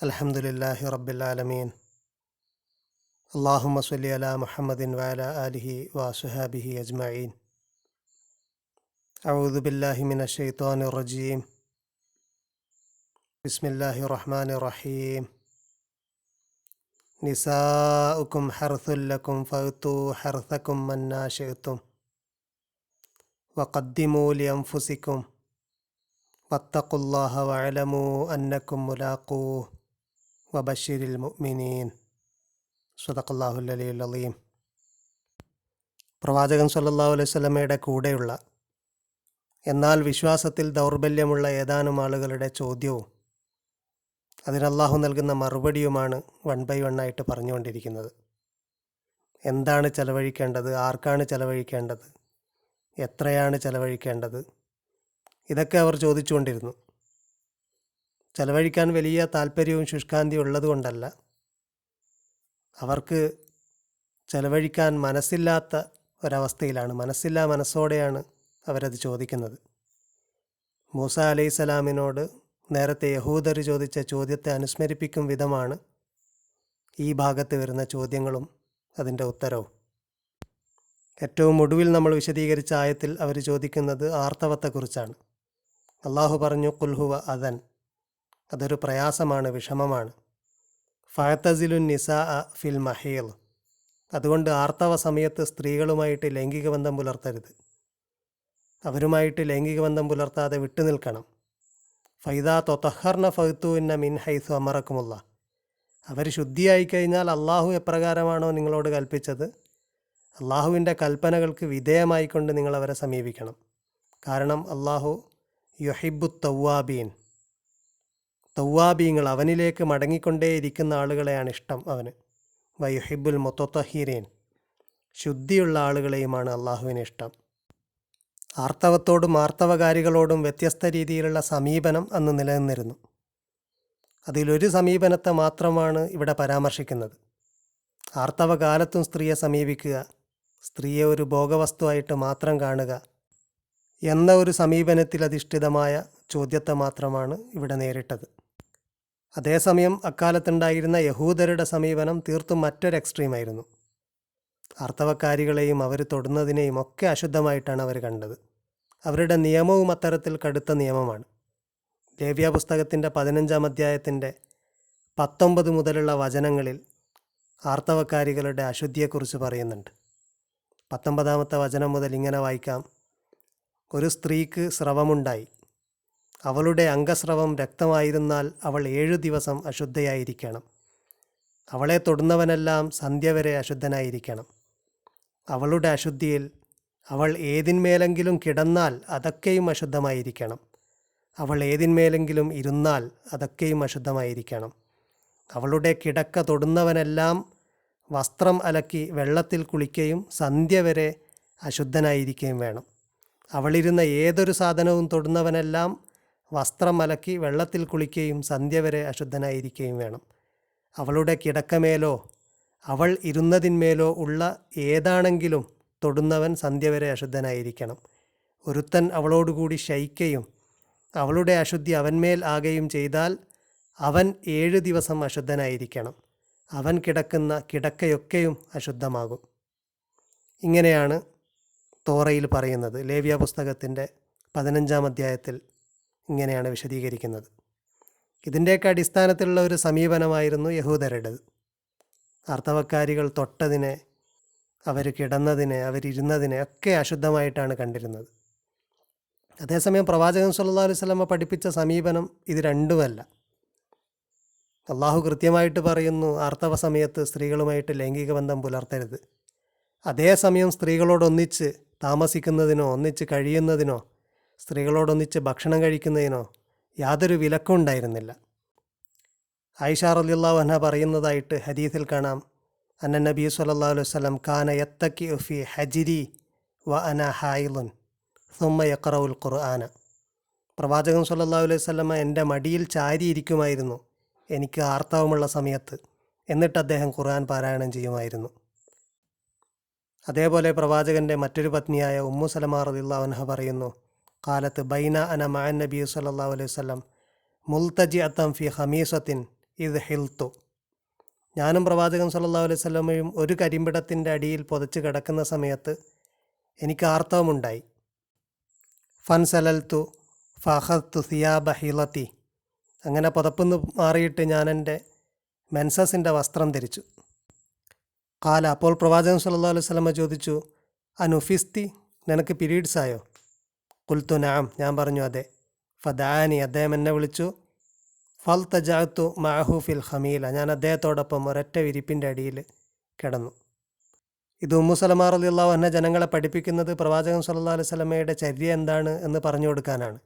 അൽഹംദുലില്ലാഹി റബ്ബിൽ ആലമീൻ. അല്ലാഹുമ്മ സ്വല്ലി അലാ മുഹമ്മദിൻ വഅലാ ആലിഹി വഅസ്ഹാബിഹി അജ്മഈൻ. അഊദു ബില്ലാഹി മിനശ് ശൈത്വാനിർ റജീം. ബിസ്മില്ലാഹിർ റഹ്മാനിർ റഹീം. നിസാഉകും ഹർസുൽ ലക്കും ഫഅ്തു ഹർസക്കും മന്നാ ശിഅ്തും വഖദ്ദിമൂ ലിഅൻഫുസിക്കും വത്തഖുല്ലാഹ വഅലമൂ അന്നക്കും മുലാഖൂഹു വബശ്ശിരിൽ മുഅ്മിനീൻ. സ്വദഖല്ലാഹുൽ അലിയ്യുൽ അളീം. പ്രവാചകൻ സ്വല്ലല്ലാഹു അലൈഹി വസല്ലമയുടെ കൂടെയുള്ള എന്നാൽ വിശ്വാസത്തിൽ ദൗർബല്യമുള്ള ഏതാനും ആളുകളുടെ ചോദ്യവും അതിന് അല്ലാഹു നൽകുന്ന മറുപടിയുമാണ് വൺ ബൈ വൺ ആയിട്ട് പറഞ്ഞുകൊണ്ടിരിക്കുന്നത്. എന്താണ് ചെലവഴിക്കേണ്ടത്, ആർക്കാണ് ചെലവഴിക്കേണ്ടത്, എത്രയാണ് ചെലവഴിക്കേണ്ടത്, ഇതൊക്കെ അവർ ചോദിച്ചുകൊണ്ടിരുന്നു. ചെലവഴിക്കാൻ വലിയ താല്പര്യവും ശുഷ്കാന്തിയും ഉള്ളതുകൊണ്ടല്ല, അവർക്ക് ചെലവഴിക്കാൻ മനസ്സില്ലാത്ത ഒരവസ്ഥയിലാണ്, മനസ്സോടെയാണ് അവരത് ചോദിക്കുന്നത്. മൂസ അലൈഹിസ്സലാമിനോട് നേരത്തെ യഹൂദർ ചോദിച്ച ചോദ്യത്തെ അനുസ്മരിപ്പിക്കും വിധമാണ് ഈ ഭാഗത്ത് വരുന്ന ചോദ്യങ്ങളും അതിൻ്റെ ഉത്തരവും. ഏറ്റവും ഒടുവിൽ നമ്മൾ വിശദീകരിച്ച ആയത്തിൽ അവർ ചോദിക്കുന്നത് ആർത്തവത്തെക്കുറിച്ചാണ്. അള്ളാഹു പറഞ്ഞു, ഖുൽ ഹുവ അദൻ, അതൊരു പ്രയാസമാണ്, വിഷമമാണ്. ഫഅ്തസിലുൻ നിസാഅ ഫിൽ മഹീൽ, അതുകൊണ്ട് ആർത്തവ സമയത്ത് സ്ത്രീകളുമായിട്ട് ലൈംഗിക ബന്ധം പുലർത്തരുത്, അവരുമായിട്ട് ലൈംഗിക ബന്ധം പുലർത്താതെ വിട്ടുനിൽക്കണം. ഫൈദാ തൊത്തഹർന ഫഅ്തുന്ന മിൻ ഹൈസു അമറക്കുമുള്ള, അവർ ശുദ്ധിയായി കഴിഞ്ഞാൽ അള്ളാഹു എപ്രകാരമാണോ നിങ്ങളോട് കൽപ്പിച്ചത്, അള്ളാഹുവിൻ്റെ കൽപ്പനകൾക്ക് വിധേയമായിക്കൊണ്ട് നിങ്ങൾ അവരെ സമീപിക്കണം. കാരണം അള്ളാഹു യുഹിബ്ബുത് തവ്വാബീൻ, തവ്വാബീങ്ങൾ, അവനിലേക്ക് മടങ്ങിക്കൊണ്ടേയിരിക്കുന്ന ആളുകളെയാണ് ഇഷ്ടം അവന്. വയുഹിബ്ബുൽ മുത്തത്തഹിരീൻ, ശുദ്ധിയുള്ള ആളുകളെയുമാണ് അള്ളാഹുവിന് ഇഷ്ടം. ആർത്തവത്തോടും ആർത്തവകാരികളോടും വ്യത്യസ്ത രീതിയിലുള്ള സമീപനം അന്ന് നിലനിന്നിരുന്നു. അതിലൊരു സമീപനത്തെ മാത്രമാണ് ഇവിടെ പരാമർശിക്കുന്നത്. ആർത്തവകാലത്തും സ്ത്രീയെ സമീപിക്കുക, സ്ത്രീയെ ഒരു ഭോഗവസ്തുവായിട്ട് മാത്രം കാണുക എന്ന ഒരു സമീപനത്തിൽ അധിഷ്ഠിതമായ ചോദ്യത്തെ മാത്രമാണ് ഇവിടെ നേരിട്ടത്. അതേസമയം അക്കാലത്തുണ്ടായിരുന്ന യഹൂദരുടെ സമീപനം തീർത്തും മറ്റൊരു എക്സ്ട്രീമായിരുന്നു. ആർത്തവക്കാരികളെയും അവർ തൊടുന്നതിനെയും ഒക്കെ അശുദ്ധമായിട്ടാണ് അവർ കണ്ടത്. അവരുടെ നിയമവും അത്തരത്തിൽ കടുത്ത നിയമമാണ്. ലേവ്യ പുസ്തകത്തിൻ്റെ 15-ാം അധ്യായത്തിൻ്റെ 19 മുതലുള്ള വചനങ്ങളിൽ ആർത്തവക്കാരികളുടെ അശുദ്ധിയെക്കുറിച്ച് പറയുന്നുണ്ട്. 19-ാമത്തെ വചനം മുതൽ ഇങ്ങനെ വായിക്കാം: ഒരു സ്ത്രീക്ക് സ്രവമുണ്ടായി, അവളുടെ അംഗസ്രവം രക്തമായിരുന്നാൽ അവൾ 7 ദിവസം അശുദ്ധയായിരിക്കണം. അവളെ തൊടുന്നവനെല്ലാം സന്ധ്യ വരെ അശുദ്ധനായിരിക്കണം. അവളുടെ അശുദ്ധിയിൽ അവൾ ഏതിന്മേലെങ്കിലും കിടന്നാൽ അതൊക്കെയും അശുദ്ധമായിരിക്കണം. അവൾ ഏതിന്മേലെങ്കിലും ഇരുന്നാൽ അതൊക്കെയും അശുദ്ധമായിരിക്കണം. അവളുടെ കിടക്ക തൊടുന്നവനെല്ലാം വസ്ത്രം അലക്കി വെള്ളത്തിൽ കുളിക്കുകയും സന്ധ്യ വരെ അശുദ്ധനായിരിക്കുകയും വേണം. അവളിരുന്ന ഏതൊരു സാധനവും തൊടുന്നവനെല്ലാം വസ്ത്രം അലക്കി വെള്ളത്തിൽ കുളിക്കുകയും സന്ധ്യ വരെ അശുദ്ധനായിരിക്കുകയും വേണം. അവളുടെ കിടക്കമേലോ അവൾ ഇരുന്നതിന്മേലോ ഉള്ള ഏതാണെങ്കിലും തൊടുന്നവൻ സന്ധ്യ വരെ അശുദ്ധനായിരിക്കണം. ഒരുത്തൻ അവളോടുകൂടി ശയിക്കുകയും അവളുടെ അശുദ്ധി അവന്മേൽ ആകുകയും ചെയ്താൽ അവൻ 7 ദിവസം അശുദ്ധനായിരിക്കണം. അവൻ കിടക്കുന്ന കിടക്കയൊക്കെയും അശുദ്ധമാകും. ഇങ്ങനെയാണ് തോറയിൽ പറയുന്നത്. ലേവ്യ പുസ്തകത്തിൻ്റെ 15-ാം അധ്യായത്തിൽ ഇങ്ങനെയാണ് വിശദീകരിക്കുന്നത്. ഇതിൻ്റെയൊക്കെ അടിസ്ഥാനത്തിലുള്ള ഒരു സമീപനമായിരുന്നു യഹൂദരുടേത്. ആർത്തവക്കാരികൾ തൊട്ടതിനെ, അവർ കിടന്നതിനെ, അവരിരുന്നതിനെ ഒക്കെ അശുദ്ധമായിട്ടാണ് കണ്ടിരുന്നത്. അതേസമയം പ്രവാചകൻ സ്വല്ലല്ലാഹു അലൈഹി വസല്ലമ പഠിപ്പിച്ച സമീപനം ഇത് രണ്ടുമല്ല. അള്ളാഹു കൃത്യമായിട്ട് പറയുന്നു, ആർത്തവ സമയത്ത് സ്ത്രീകളുമായിട്ട് ലൈംഗിക ബന്ധം പുലർത്തരുത്. അതേസമയം സ്ത്രീകളോടൊന്നിച്ച് താമസിക്കുന്നതിനോ ഒന്നിച്ച് കഴിയുന്നതിനോ സ്ത്രീകളോടൊന്നിച്ച് ഭക്ഷണം കഴിക്കുന്നതിനോ യാതൊരു വിലക്കും ഉണ്ടായിരുന്നില്ല. ആയിഷ റളിയല്ലാഹു അൻഹ പറയുന്നതായിട്ട് ഹദീസിൽ കാണാം: അന്ന നബി സ്വല്ലല്ലാഹു അലൈഹി വസല്ലം കാന യത്തഖിഉ ഫി ഹജ്രി വ അന ഹായിളുൻ സുമ്മ യഖറഉൽ ഖുർആന. പ്രവാചകൻ സ്വല്ലല്ലാഹു അലൈഹി വസല്ലമ എൻ്റെ മടിയിൽ ചാരിയിരിക്കുമായിരുന്നു എനിക്ക് ആർത്തവമുള്ള സമയത്ത്, എന്നിട്ട് അദ്ദേഹം ഖുർആൻ പാരായണം ചെയ്യുമായിരുന്നു. അതേപോലെ പ്രവാചകൻ്റെ മറ്റൊരു പത്നിയായ ഉമ്മു സലമ റളിയല്ലാഹു അൻഹ പറയുന്നു: കാലത്ത് ബൈന അന മഅൻ നബി സ്വല്ലല്ലാഹു അലൈഹി വസല്ലം മുൽത്തജിഅത്തൻ ഫി ഖമീസത്തിൻ ഇത് ഹിൽത്തു. ഞാനും പ്രവാചകൻ സല്ലല്ലാഹു അലൈഹി വസല്ലമയും ഒരു കരിമ്പിടത്തിൻ്റെ അടിയിൽ പൊതച്ച് കിടക്കുന്ന സമയത്ത് എനിക്ക് ആർത്തവമുണ്ടായി. ഫൻസലൽത്തു ഫഅഖദ്തു സിയാബ ഹിലത്തി. അങ്ങനെ പുതപ്പൊന്ന് മാറിയിട്ട് ഞാൻ എൻ്റെ മെൻസസിൻ്റെ വസ്ത്രം ധരിച്ചു. കാല, അപ്പോൾ പ്രവാചകൻ സല്ലല്ലാഹു അലൈഹി വസല്ലമ ചോദിച്ചു, അനുഫിസ്തി, നിനക്ക് പീരീഡ്സ് ആയോ? ഖുൽതു നഅം, ഞാൻ പറഞ്ഞു അതെ. ഫദാനി, അദ്ദേഹം എന്നെ വിളിച്ചു. ഫൽ തജഅതു മഅഹു ഫിൽ ഖമീല, ഞാൻ അദ്ദേഹത്തോടൊപ്പം ഒരൊറ്റ വിരിപ്പിൻ്റെ അടിയിൽ കിടന്നു. ഇത് ഉമ്മു സലമ റളിയല്ലാഹു അൻഹ ജനങ്ങളെ പഠിപ്പിക്കുന്നത് പ്രവാചകൻ സല്ലല്ലാഹു അലൈഹി വസല്ലമയുടെ ചര്യ എന്താണ് എന്ന് പറഞ്ഞു കൊടുക്കാനാണ്.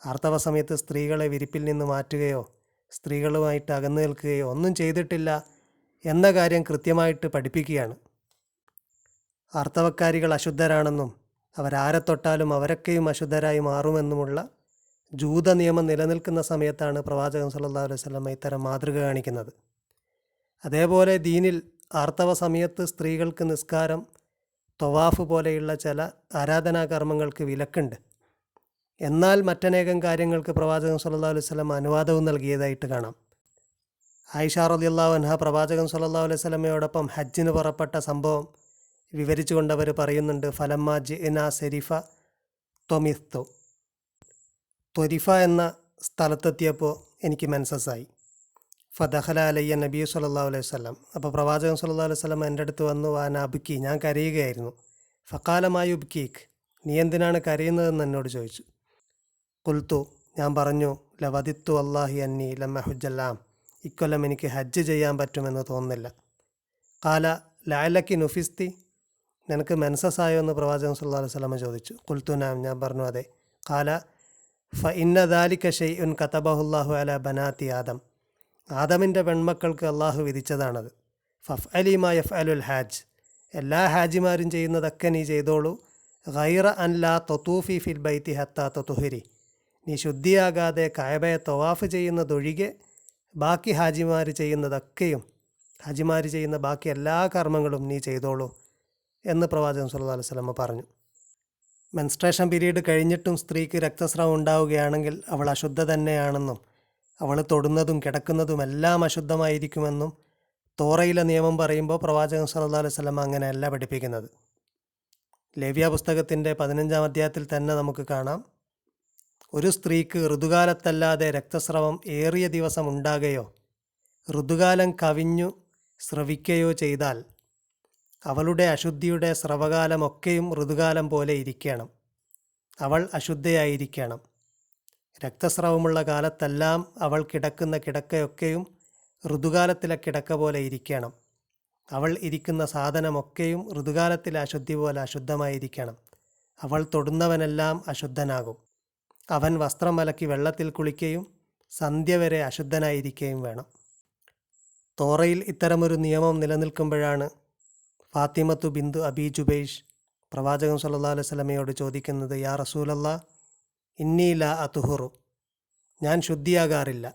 ആർത്തവ സമയത്ത് സ്ത്രീകളെ വിരിപ്പിൽ നിന്ന് മാറ്റുകയോ സ്ത്രീകളുമായിട്ട് അകന്നു നിൽക്കുകയോ ഒന്നും ചെയ്തിട്ടില്ല എന്ന കാര്യം കൃത്യമായിട്ട് പഠിപ്പിക്കുകയാണ്. ആർത്തവക്കാരികൾ അശുദ്ധരാണെന്നും അവരാരെ തൊട്ടാലും അവരൊക്കെയും അശുദ്ധരായി മാറുമെന്നുമുള്ള ജൂത നിയമം നിലനിൽക്കുന്ന സമയത്താണ് പ്രവാചകൻ സല്ലല്ലാഹു അലൈഹി വസല്ലമ ഇത്തരം മാതൃക കാണിക്കുന്നത്. അതേപോലെ ദീനിൽ ആർത്തവ സമയത്ത് സ്ത്രീകൾക്ക് നിസ്കാരം, ത്വവാഫ് പോലെയുള്ള ചില ആരാധനാകർമ്മങ്ങൾക്ക് വിലക്കുണ്ട്. എന്നാൽ മറ്റനേകം കാര്യങ്ങൾക്ക് പ്രവാചകൻ സല്ലല്ലാഹു അലൈഹി വസല്ലമ അനുവാദവും നൽകിയതായിട്ട് കാണാം. ആയിഷ റളിയല്ലാഹു അൻഹ പ്രവാചകൻ സല്ലല്ലാഹു അലൈഹി വസല്ലമയോടൊപ്പം ഹജ്ജിന് പുറപ്പെട്ട സംഭവം വിവരിച്ചുകൊണ്ട് അവർ പറയുന്നുണ്ട്, ഫലമ്മ ജിഇന സെരിഫ ത്വമിസ്തു. ത്വരിഫ എന്ന സ്ഥലത്തെത്തിയപ്പോൾ എനിക്ക് മെൻസസ്സായി. ഫദഖല അലയ്യ നബി സല്ലല്ലാഹു അലൈഹി വസല്ലം, അപ്പോൾ പ്രവാചകൻ സല്ലല്ലാഹു അലൈഹി വസല്ലം എൻ്റെ അടുത്ത് വന്നു. വാനബുക്കി, ഞാൻ കരയുകയായിരുന്നു. ഫക്കാലമായി ഉബ്കീക്ക്, നീ എന്തിനാണ് കരയുന്നതെന്ന് എന്നോട് ചോദിച്ചു. ഖുൽതു, ഞാൻ പറഞ്ഞു, ലവദിത്തു അല്ലാഹി അന്നി ലമ്മ ഹുജ്ജല്ലാം, ഇക്കൊല്ലം എനിക്ക് ഹജ്ജ് ചെയ്യാൻ പറ്റുമെന്ന് തോന്നുന്നില്ല. കാല ലഅലക്കി നുഫിസ്തി, നിനക്ക് മെൻസസ്സായോ എന്ന് പ്രവാചകൻ സല്ലല്ലാഹു അലൈഹി വസല്ലം ചോദിച്ചു. ഖുൽതു നഅം, ഞാൻ പറഞ്ഞു അതെ. കാല ഫ ഇന്ന ദാലിക ഷൈഉൻ കതബഹുല്ലാഹു അലാ ബനാത്തി ആദം, ആദമിൻ്റെ പെൺമക്കൾക്ക് അള്ളാഹു വിധിച്ചതാണത്. ഫഫ് അലിമാ യഫ് അലുൽ ഹാജ്, എല്ലാ ഹാജിമാരും ചെയ്യുന്നതൊക്കെ നീ ചെയ്തോളൂ. ഗൈറ അൻ ലാ തൊത്തൂഫി ഫിൽ ബൈത്തി ഹത്താ തൊത്തുഹരി, നീ ശുദ്ധിയാകാതെ കഅബയെ തവാഫ് ചെയ്യുന്നതൊഴികെ ബാക്കി ഹാജിമാർ ചെയ്യുന്ന ബാക്കി എല്ലാ കർമ്മങ്ങളും നീ ചെയ്തോളൂ എന്ന് പ്രവാചകൻ സല്ലല്ലാഹു അലൈഹി വസല്ലം പറഞ്ഞു. മെൻസ്ട്രേഷൻ പീരീഡ് കഴിഞ്ഞിട്ടും സ്ത്രീക്ക് രക്തസ്രാവം ഉണ്ടാവുകയാണെങ്കിൽ അവൾ അശുദ്ധ തന്നെയാണെന്നും അവൾ തൊടുന്നതും കിടക്കുന്നതും എല്ലാം അശുദ്ധമായിരിക്കുമെന്നും തോറയിലെ നിയമം പറയുമ്പോൾ പ്രവാചകൻ സല്ലല്ലാഹു അലൈഹി വസല്ലം അങ്ങനെയല്ല പഠിപ്പിക്കുന്നത്. ലേവ്യ പുസ്തകത്തിൻ്റെ 15-ാം അധ്യായത്തിൽ തന്നെ നമുക്ക് കാണാം, ഒരു സ്ത്രീക്ക് ഋതുകാലത്തല്ലാതെ രക്തസ്രവം ഏറിയ ദിവസം ഉണ്ടാകുകയോ ഋതുകാലം കവിഞ്ഞു സ്രവിക്കുകയോ ചെയ്താൽ അവളുടെ അശുദ്ധിയുടെ സ്രവകാലമൊക്കെയും ഋതുകാലം പോലെ ഇരിക്കണം. അവൾ അശുദ്ധയായിരിക്കണം. രക്തസ്രവമുള്ള കാലത്തെല്ലാം അവൾ കിടക്കുന്ന കിടക്കയൊക്കെയും ഋതുകാലത്തിലെ കിടക്ക പോലെ ഇരിക്കണം. അവൾ ഇരിക്കുന്ന സാധനമൊക്കെയും ഋതുകാലത്തിലെ അശുദ്ധി പോലെ അശുദ്ധമായിരിക്കണം. അവൾ തൊടുന്നവനെല്ലാം അശുദ്ധനാകും. അവൻ വസ്ത്രം അലക്കി വെള്ളത്തിൽ കുളിക്കുകയും സന്ധ്യ വരെ അശുദ്ധനായിരിക്കുകയും വേണം. തോറയിൽ ഇത്തരമൊരു നിയമം നിലനിൽക്കുമ്പോഴാണ് ഫാത്തിമത്തു ബിന്ദു അബി ജുബൈഷ് പ്രവാചകൻ സല്ലല്ലാഹു അലൈഹി വസല്ലമയോട് ചോദിക്കുന്നത്, യാ റസൂലല്ലാ, ഇന്നി ലാ അതുഹുറു, ഞാൻ ശുദ്ധിയാകാറില്ല.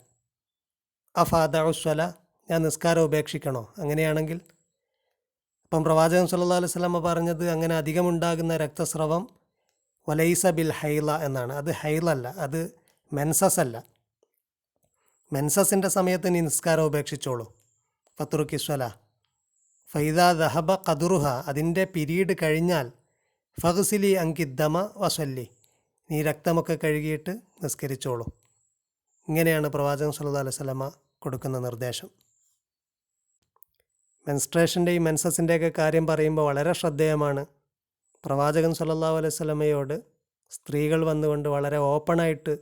അഫാദഉസ്വല, ഞാൻ നിസ്കാരം ഉപേക്ഷിക്കണോ? അങ്ങനെയാണെങ്കിൽ അപ്പം പ്രവാചകൻ സല്ലല്ലാഹു അലൈഹി വസല്ലമ പറഞ്ഞത്, അങ്ങനെ അധികമുണ്ടാകുന്ന രക്തസ്രവം വലൈസ ബിൽ ഹൈല എന്നാണ്. അത് ഹൈലല്ല, അത് മെൻസസ് അല്ല. മെൻസസിൻ്റെ സമയത്ത് നീ നിസ്കാരം ഉപേക്ഷിച്ചോളൂ. ഫത്രുക്കിസ്വല ഫൈദാ ദഹബ ഖദുറുഹ, അതിൻ്റെ പിരീഡ് കഴിഞ്ഞാൽ ഫഗ്സിലി അങ്കിദ്ദമ വസല്ലി, നീ രക്തമൊക്കെ കഴുകിയിട്ട് നിസ്കരിച്ചോളൂ. ഇങ്ങനെയാണ് പ്രവാചകൻ സല്ലല്ലാഹു അലൈഹി വസല്ലമ കൊടുക്കുന്ന നിർദ്ദേശം. മെൻസ്ട്രേഷൻ്റെയും മെൻസസിൻ്റെയൊക്കെ കാര്യം പറയുമ്പോൾ വളരെ ശ്രദ്ധേയമാണ്. പ്രവാചകൻ സല്ലല്ലാഹു അലൈഹി വസല്ലമയോട് സ്ത്രീകൾ വന്നുകൊണ്ട് വളരെ ഓപ്പണായിട്ട്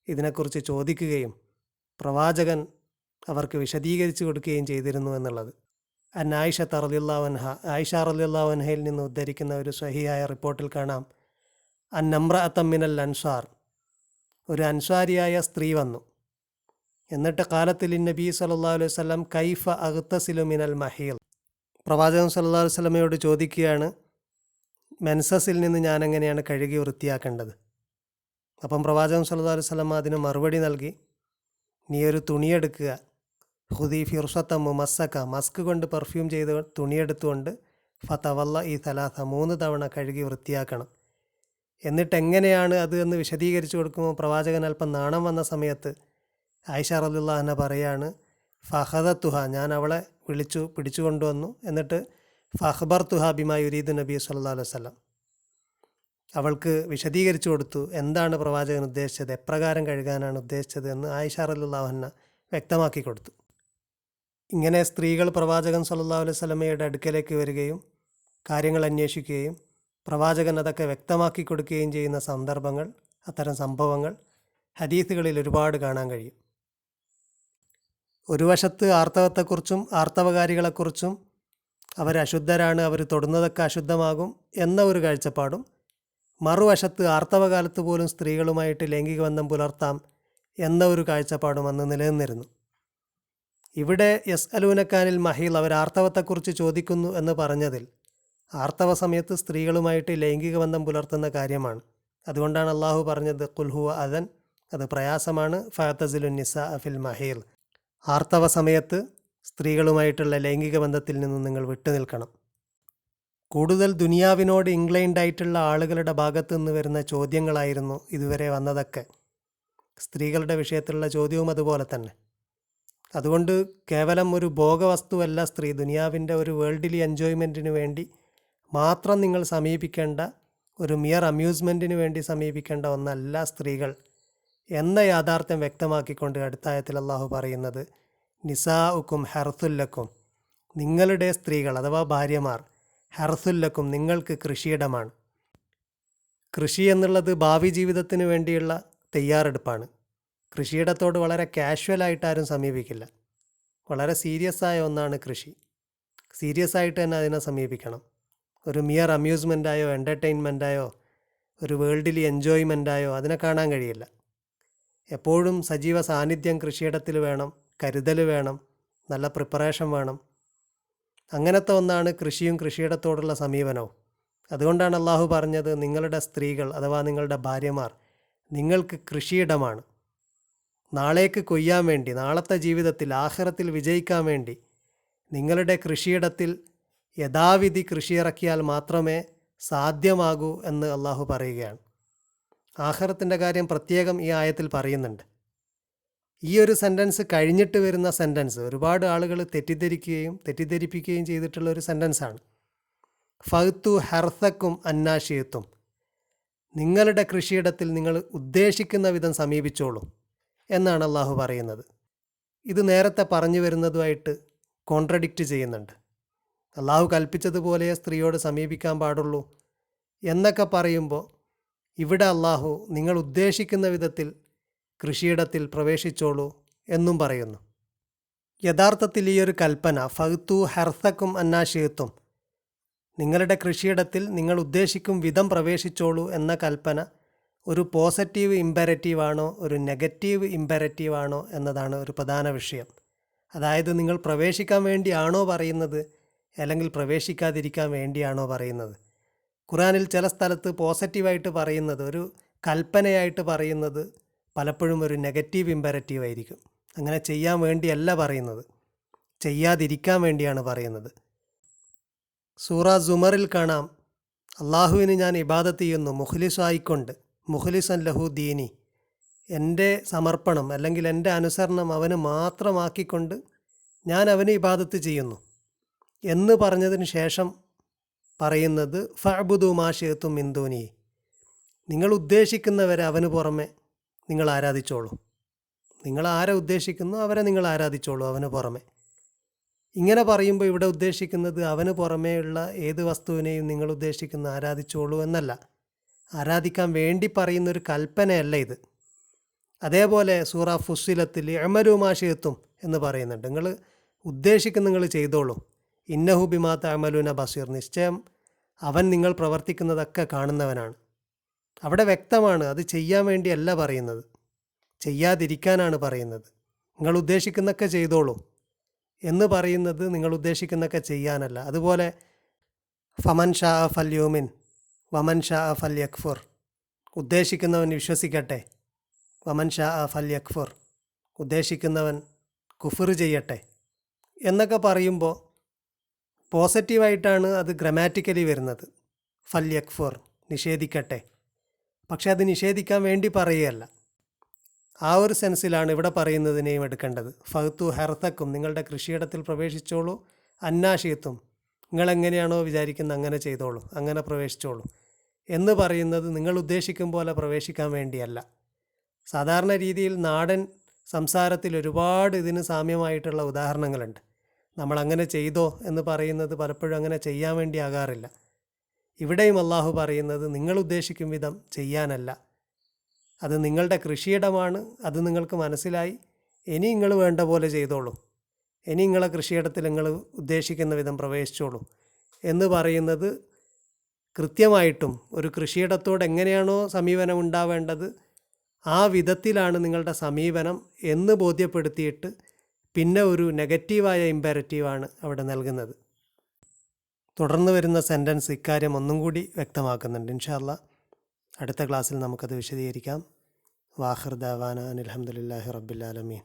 ഇതിനെക്കുറിച്ച് ചോദിക്കുകയും പ്രവാചകൻ അവർക്ക് വിശദീകരിച്ചു കൊടുക്കുകയും ചെയ്തിരുന്നു എന്നുള്ളത്. ആയിഷ റളിയല്ലാഹു അൻഹ, ആയിഷ റളിയല്ലാഹു അൻഹയിൽ നിന്ന് ഉദ്ധരിക്കുന്ന ഒരു സ്വഹീഹായ റിപ്പോർട്ടിൽ കാണാം, അന്നംറഅത്തൻ മിനൽ അൻസാർ, ഒരു അൻസാരിയായ സ്ത്രീ വന്നു. എന്നിട്ട് ഖാലത്തിൽ നബി സല്ലല്ലാഹു അലൈഹി വസല്ലം കൈഫ അഗ്തസിലു മിനൽ മഹീൽ, പ്രവാചകൻ സല്ലല്ലാഹു അലൈഹി വസല്ലമയോട് ചോദിക്കുകയാണ്, മെൻസസിൽ നിന്ന് ഞാൻ എങ്ങനെയാണ് കഴുകി വൃത്തിയാക്കേണ്ടത്? അപ്പം പ്രവാചകൻ സല്ലല്ലാഹു അലൈഹി വസല്ലം അതിന് മറുപടി നൽകി, നീ ഒരു തുണിയെടുക്കുക, ഹുദി ഫിർസത്ത മുമസ്സക്ക, മസ്ക് കൊണ്ട് പെർഫ്യൂം ചെയ്ത് തുണിയെടുത്തുകൊണ്ട് ഫതവല്ല ഈ സലാസ, 3 തവണ കഴുകി വൃത്തിയാക്കണം. എന്നിട്ട് എങ്ങനെയാണ് അത് എന്ന് വിശദീകരിച്ചു കൊടുക്കുമ്പോൾ പ്രവാചകൻ അല്പം നാണം വന്ന സമയത്ത് ആയിഷ റളിയല്ലാഹു അൻഹ പറയാണ്, ഫഹദത്തുഹ, ഞാൻ അവളെ പിടിച്ചു കൊണ്ടുവന്നു. എന്നിട്ട് ഫഹ്ബർത്തുഹ ബിമാ യുരീദു നബി സല്ലല്ലാഹു അലൈഹി വസല്ലം, അവൾക്ക് വിശദീകരിച്ചു കൊടുത്തു എന്താണ് പ്രവാചകൻ ഉദ്ദേശിച്ചത്, എപ്രകാരം കഴുകാനാണ് ഉദ്ദേശിച്ചത് എന്ന് ആയിഷ റളിയല്ലാഹു അൻഹ വ്യക്തമാക്കി കൊടുത്തു. ഇങ്ങനെ സ്ത്രീകൾ പ്രവാചകൻ സല്ലല്ലാഹു അലൈഹി വസല്ലമയുടെ അടുക്കലേക്ക് വരികയും കാര്യങ്ങൾ അന്വേഷിക്കുകയും പ്രവാചകൻ അതൊക്കെ വ്യക്തമാക്കി കൊടുക്കുകയും ചെയ്യുന്ന സന്ദർഭങ്ങൾ, അത്തരം സംഭവങ്ങൾ ഹദീസുകളിൽ ഒരുപാട് കാണാൻ കഴിയും. ഒരു വശത്ത് ആർത്തവത്തെക്കുറിച്ചും ആർത്തവകാരികളെക്കുറിച്ചും അവരശുദ്ധരാണ്, അവർ തൊടുന്നതൊക്കെ അശുദ്ധമാകും എന്ന ഒരു കാഴ്ചപ്പാടും, മറുവശത്ത് ആർത്തവകാലത്ത് പോലും സ്ത്രീകളുമായിട്ട് ലൈംഗിക ബന്ധം പുലർത്താം എന്ന ഒരു കാഴ്ചപ്പാടും അന്ന് നിലനിന്നിരുന്നു. ഇവിടെ യസ്അലൂനക്കാനിൽ മഹീൽ, അവർ ആർത്തവത്തെക്കുറിച്ച് ചോദിക്കുന്നു എന്ന് പറഞ്ഞതിൽ ആർത്തവ സമയത്ത് സ്ത്രീകളുമായിട്ട് ലൈംഗിക ബന്ധം പുലർത്തുന്ന കാര്യമാണ്. അതുകൊണ്ടാണ് അള്ളാഹു പറഞ്ഞത് ഖുൽ ഹുവ അദൻ, അത് പ്രയാസമാണ്, ഫഅതസിലുൻ നിസാ ഫിൽ മഹീൽ, ആർത്തവ സമയത്ത് സ്ത്രീകളുമായിട്ടുള്ള ലൈംഗിക ബന്ധത്തിൽ നിന്ന് നിങ്ങൾ വിട്ടുനിൽക്കണം. കൂടുതൽ ദുനിയാവിനോട് ഇൻക്ലൈൻഡായിട്ടുള്ള ആളുകളുടെ ഭാഗത്തു നിന്ന് വരുന്ന ചോദ്യങ്ങളായിരുന്നു ഇതുവരെ വന്നതൊക്കെ. സ്ത്രീകളുടെ വിഷയത്തിലുള്ള ചോദ്യവും അതുപോലെ തന്നെ. അതുകൊണ്ട് കേവലം ഒരു ഭോഗവസ്തുവല്ല സ്ത്രീ, ദുനിയാവിൻ്റെ ഒരു വേൾഡിലി എൻജോയ്മെൻറ്റിന് വേണ്ടി മാത്രം നിങ്ങൾ സമീപിക്കേണ്ട, ഒരു മിയർ അമ്യൂസ്മെൻറ്റിന് വേണ്ടി സമീപിക്കേണ്ട ഒന്നല്ല സ്ത്രീകൾ എന്ന യാഥാർത്ഥ്യം വ്യക്തമാക്കിക്കൊണ്ട് അടുത്തായത്തിൽ അള്ളാഹു പറയുന്നത് നിസാഉക്കും ഹർസുല്ലക്കും, നിങ്ങളുടെ സ്ത്രീകൾ അഥവാ ഭാര്യമാർ, ഹർസുല്ലക്കും നിങ്ങൾക്ക് കൃഷിയിടമാണ്. കൃഷി എന്നുള്ളത് ഭാവി ജീവിതത്തിന് വേണ്ടിയുള്ള തയ്യാറെടുപ്പാണ്. കൃഷിയിടത്തോട് വളരെ കാഷ്വലായിട്ട് ആരും സമീപിക്കില്ല. വളരെ സീരിയസ് ആയ ഒന്നാണ് കൃഷി. സീരിയസ് ആയിട്ട് തന്നെ അതിനെ സമീപിക്കണം. ഒരു മിയർ അമ്യൂസ്മെൻറ്റായോ എൻ്റർടൈൻമെൻറ്റായോ ഒരു വേൾഡിലി എൻജോയ്മെൻറ്റായോ അതിനെ കാണാൻ കഴിയില്ല. എപ്പോഴും സജീവ സാന്നിധ്യം കൃഷിയിടത്തിൽ വേണം, കരുതൽ വേണം, നല്ല പ്രിപ്പറേഷൻ വേണം. അങ്ങനത്തെ ഒന്നാണ് കൃഷിയും കൃഷിയിടത്തോടുള്ള സമീപനവും. അതുകൊണ്ടാണ് അള്ളാഹു പറഞ്ഞത് നിങ്ങളുടെ സ്ത്രീകൾ അഥവാ നിങ്ങളുടെ ഭാര്യമാർ നിങ്ങൾക്ക് കൃഷിയിടമാണ്. നാളേക്ക് കൊയ്യാൻ വേണ്ടി, നാളത്തെ ജീവിതത്തിൽ ആഖിറത്തിൽ വിജയിക്കാൻ വേണ്ടി നിങ്ങളുടെ കൃഷിയിടത്തിൽ യഥാവിധി കൃഷിയിറക്കിയാൽ മാത്രമേ സാധ്യമാകൂ എന്ന് അള്ളാഹു പറയുകയാണ്. ആഖിറത്തിൻ്റെ കാര്യം പ്രത്യേകം ഈ ആയത്തിൽ പറയുന്നുണ്ട്. ഈ ഒരു സെൻറ്റൻസ് കഴിഞ്ഞിട്ട് വരുന്ന സെൻറ്റൻസ് ഒരുപാട് ആളുകൾ തെറ്റിദ്ധരിപ്പിക്കുകയും ചെയ്തിട്ടുള്ള ഒരു സെൻറ്റൻസാണ്. ഫഅ്തു ഹർസക്കും അന്നാശിയത്തും, നിങ്ങളുടെ കൃഷിയിടത്തിൽ നിങ്ങൾ ഉദ്ദേശിക്കുന്ന വിധം സമീപിച്ചോളൂ എന്നാണ് അള്ളാഹു പറയുന്നത്. ഇത് നേരത്തെ പറഞ്ഞു വരുന്നതുമായിട്ട് കോൺട്രഡിക്റ്റ് ചെയ്യുന്നുണ്ട്. അള്ളാഹു കൽപ്പിച്ചതുപോലെ സ്ത്രീയോട് സമീപിക്കാൻ പാടുള്ളൂ എന്നൊക്കെ പറയുമ്പോൾ ഇവിടെ അള്ളാഹു നിങ്ങൾ ഉദ്ദേശിക്കുന്ന വിധത്തിൽ കൃഷിയിടത്തിൽ പ്രവേശിച്ചോളൂ എന്നും പറയുന്നു. യഥാർത്ഥത്തിൽ ഈ ഒരു കൽപ്പന ഫഅ്തു ഹർസക്കും അന്നാശിയത്തും, നിങ്ങളുടെ കൃഷിയിടത്തിൽ നിങ്ങൾ ഉദ്ദേശിക്കും വിധം പ്രവേശിച്ചോളൂ എന്ന കൽപ്പന ഒരു പോസിറ്റീവ് ഇമ്പരറ്റീവാണോ ഒരു നെഗറ്റീവ് ഇമ്പരറ്റീവാണോ എന്നതാണ് ഒരു പ്രധാന വിഷയം. അതായത് നിങ്ങൾ പ്രവേശിക്കാൻ വേണ്ടിയാണോ പറയുന്നത്, അല്ലെങ്കിൽ പ്രവേശിക്കാതിരിക്കാൻ വേണ്ടിയാണോ പറയുന്നത്. ഖുർആനിൽ ചില സ്ഥലത്ത് പോസിറ്റീവായിട്ട് പറയുന്നത്, ഒരു കൽപ്പനയായിട്ട് പറയുന്നത് പലപ്പോഴും ഒരു നെഗറ്റീവ് ഇമ്പരറ്റീവ് ആയിരിക്കും. അങ്ങനെ ചെയ്യാൻ വേണ്ടിയല്ല പറയുന്നത്, ചെയ്യാതിരിക്കാൻ വേണ്ടിയാണ് പറയുന്നത്. സൂറ സുമറിൽ കാണാം, അള്ളാഹുവിന് ഞാൻ ഇബാദത്ത് ചെയ്യുന്നു മുഖ്ലിസായിക്കൊണ്ട്, മുഖ്ലിസൻ ലഹു ദീനി, എൻ്റെ സമർപ്പണം അല്ലെങ്കിൽ എൻ്റെ അനുസരണം അവന് മാത്രമാക്കിക്കൊണ്ട് ഞാൻ അവന് ഇബാദത്ത് ചെയ്യുന്നു എന്ന് പറഞ്ഞതിന് ശേഷം പറയുന്നത് ഫഅ്ബുദു മാ ശിഅ്തും മിൻ ദൂനി, നിങ്ങൾ ഉദ്ദേശിക്കുന്നവരെ അവന് പുറമെ നിങ്ങൾ ആരാധിച്ചോളൂ. നിങ്ങൾ ആരെ ഉദ്ദേശിക്കുന്നു അവരെ നിങ്ങൾ ആരാധിച്ചോളൂ അവന് പുറമെ. ഇങ്ങനെ പറയുമ്പോൾ ഇവിടെ ഉദ്ദേശിക്കുന്നത് അവന് പുറമേയുള്ള ഏത് വസ്തുവിനെയും നിങ്ങൾ ഉദ്ദേശിക്കുന്ന ആരാധിച്ചോളൂ എന്നല്ല. ആരാധിക്കാൻ വേണ്ടി പറയുന്നൊരു കൽപ്പനയല്ല ഇത്. അതേപോലെ സൂറ ഫുസ്സിലത്തിൽ ഇഅ്മലൂ മാ ശിഅ്തും എന്ന് പറയുന്നുണ്ട്. നിങ്ങൾ ഉദ്ദേശിക്കുന്ന നിങ്ങൾ ചെയ്തോളൂ. ഇന്നഹു ബിമാ തഅമലൂന ബസീർ, നിശ്ചയം അവൻ നിങ്ങൾ പ്രവർത്തിക്കുന്നതൊക്കെ കാണുന്നവനാണ്. അവിടെ വ്യക്തമാണ്, അത് ചെയ്യാൻ വേണ്ടിയല്ല പറയുന്നത്, ചെയ്യാതിരിക്കാനാണ് പറയുന്നത്. നിങ്ങൾ ഉദ്ദേശിക്കുന്നതൊക്കെ ചെയ്തോളൂ എന്ന് പറയുന്നത് നിങ്ങൾ ഉദ്ദേശിക്കുന്നതൊക്കെ ചെയ്യാനല്ല. അതുപോലെ ഫമൻ ഷാ ഫൽ യൂമിൻ വമൻ ഷാ ഫൽ യക്ഫുർ, ഉദ്ദേശിക്കുന്നവൻ വിശ്വസിക്കട്ടെ, വമൻ ഷാ ഫൽ യക്ഫുർ, ഉദ്ദേശിക്കുന്നവൻ കുഫർ ചെയ്യട്ടെ എന്നൊക്കെ പറയുമ്പോൾ പോസിറ്റീവായിട്ടാണ് അത് ഗ്രമാറ്റിക്കലി വരുന്നത്. ഫൽ യക്ഫുർ, നിഷേധിക്കട്ടെ. പക്ഷെ അത് നിഷേധിക്കാൻ വേണ്ടി പറയുകയല്ല. ആ ഒരു സെൻസിലാണ് ഇവിടെ പറയുന്നതിനെയും എടുക്കേണ്ടത്. ഫഹ്തു ഹെർത്തക്കും, നിങ്ങളുടെ കൃഷിയിടത്തിൽ പ്രവേശിച്ചോളൂ, അന്നാശയത്തും, നിങ്ങളെങ്ങനെയാണോ വിചാരിക്കുന്നത് അങ്ങനെ ചെയ്തോളൂ, അങ്ങനെ പ്രവേശിച്ചോളൂ എന്ന് പറയുന്നത് നിങ്ങൾ ഉദ്ദേശിക്കും പോലെ പ്രവേശിക്കാൻ വേണ്ടിയല്ല. സാധാരണ രീതിയിൽ നാടൻ സംസാരത്തിൽ ഒരുപാട് ഇതിന് സാമ്യമായിട്ടുള്ള ഉദാഹരണങ്ങളുണ്ട്. നമ്മളങ്ങനെ ചെയ്തോ എന്ന് പറയുന്നത് പലപ്പോഴും അങ്ങനെ ചെയ്യാൻ വേണ്ടി ആകാറില്ല. ഇവിടെയും അള്ളാഹു പറയുന്നത് നിങ്ങൾ ഉദ്ദേശിക്കും വിധം ചെയ്യാനല്ല. അത് നിങ്ങളുടെ കൃഷിയിടമാണ്, അത് നിങ്ങൾക്ക് മനസ്സിലായി, ഇനി നിങ്ങൾ വേണ്ട പോലെ ചെയ്തോളൂ, ഇനി നിങ്ങളെ കൃഷിയിടത്തിൽ നിങ്ങൾ ഉദ്ദേശിക്കുന്ന വിധം പ്രവേശിച്ചോളൂ എന്ന് പറയുന്നത് കൃത്യമായിട്ടും ഒരു കൃഷിയിടത്തോട് എങ്ങനെയാണോ സമീപനം ഉണ്ടാവേണ്ടത് ആ വിധത്തിലാണ് നിങ്ങളുടെ സമീപനം എന്ന് ബോധ്യപ്പെടുത്തിയിട്ട് പിന്നെ ഒരു നെഗറ്റീവായ ഇമ്പാരറ്റീവാണ് അവിടെ നൽകുന്നത്. തുടർന്ന് വരുന്ന സെൻറ്റൻസ് ഇക്കാര്യം ഒന്നും കൂടി വ്യക്തമാക്കുന്നുണ്ട്. ഇൻഷാ അല്ലാഹ് അടുത്ത ക്ലാസ്സിൽ നമുക്കത് വിശദീകരിക്കാം. വാഖിർ ദഅവാന അനിൽ ഹംദുലില്ലാഹി റബ്ബിൽ ആലമീൻ.